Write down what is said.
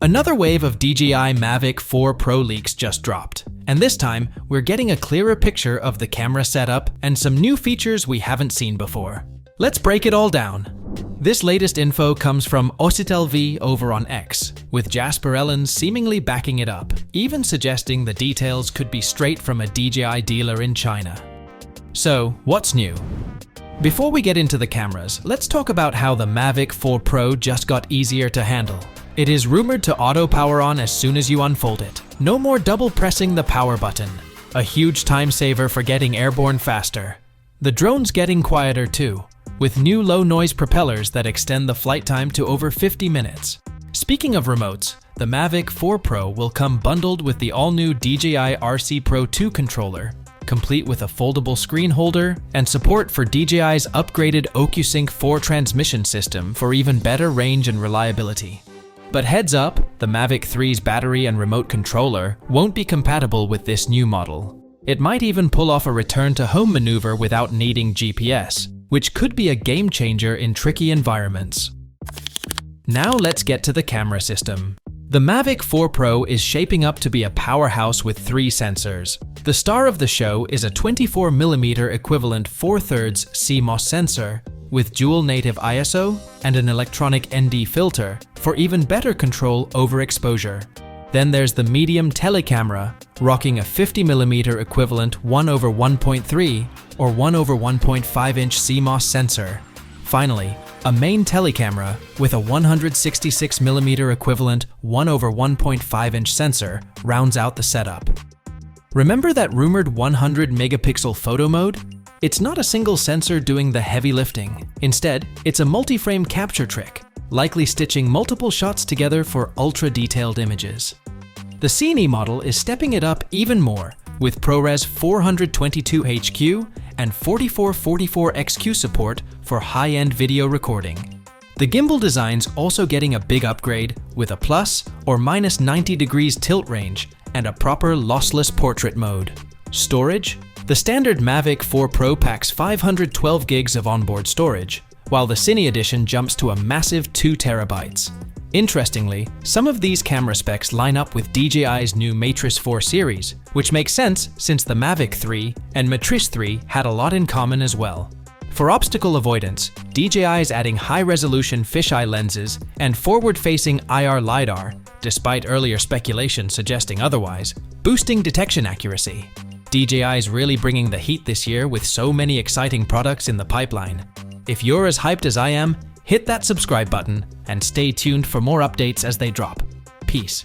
Another wave of DJI Mavic 4 Pro leaks just dropped, and this time we're getting a clearer picture of the camera setup and some new features we haven't seen before. Let's break it all down. This latest info comes from OsitLV over on X, with Jasper Ellens seemingly backing it up, even suggesting the details could be straight from a DJI dealer in China. So, what's new? Before we get into the cameras, let's talk about how the Mavic 4 Pro just got easier to handle. It is rumored to auto power on as soon as you unfold it. No more double pressing the power button. A huge time saver for getting airborne faster. The drone's getting quieter too, with new low noise propellers that extend the flight time to over 50 minutes. Speaking of remotes, the Mavic 4 Pro will come bundled with the all-new DJI RC Pro 2 controller, complete with a foldable screen holder and support for DJI's upgraded OcuSync 4 transmission system for even better range and reliability. But heads up, the Mavic 3's battery and remote controller won't be compatible with this new model. It might even pull off a return to home maneuver without needing GPS, which could be a game changer in tricky environments. Now let's get to the camera system. The Mavic 4 Pro is shaping up to be a powerhouse with 3 sensors. The star of the show is a 24mm equivalent 4/3 CMOS sensor with dual native ISO and an electronic ND filter for even better control over exposure. Then there's the medium telecamera, rocking a 50mm equivalent 1/1.3 or 1/1.5-inch CMOS sensor. Finally, a main telecamera with a 166mm equivalent 1/1.5-inch sensor rounds out the setup. Remember that rumored 100-megapixel photo mode? It's not a single sensor doing the heavy lifting. Instead, it's a multi-frame capture trick, likely stitching multiple shots together for ultra-detailed images. The Cine model is stepping it up even more, with ProRes 422HQ and 4444XQ support for high-end video recording. The gimbal design's also getting a big upgrade with a plus or minus 90 degrees tilt range and a proper lossless portrait mode. Storage? The standard Mavic 4 Pro packs 512 gigs of onboard storage, while the Cine edition jumps to a massive 2 terabytes. Interestingly, some of these camera specs line up with DJI's new Matrice 4 series, which makes sense since the Mavic 3 and Matrice 3 had a lot in common as well. For obstacle avoidance, DJI is adding high-resolution fisheye lenses and forward-facing IR LiDAR, despite earlier speculation suggesting otherwise, boosting detection accuracy. DJI is really bringing the heat this year with so many exciting products in the pipeline. If you're as hyped as I am, hit that subscribe button and stay tuned for more updates as they drop. Peace.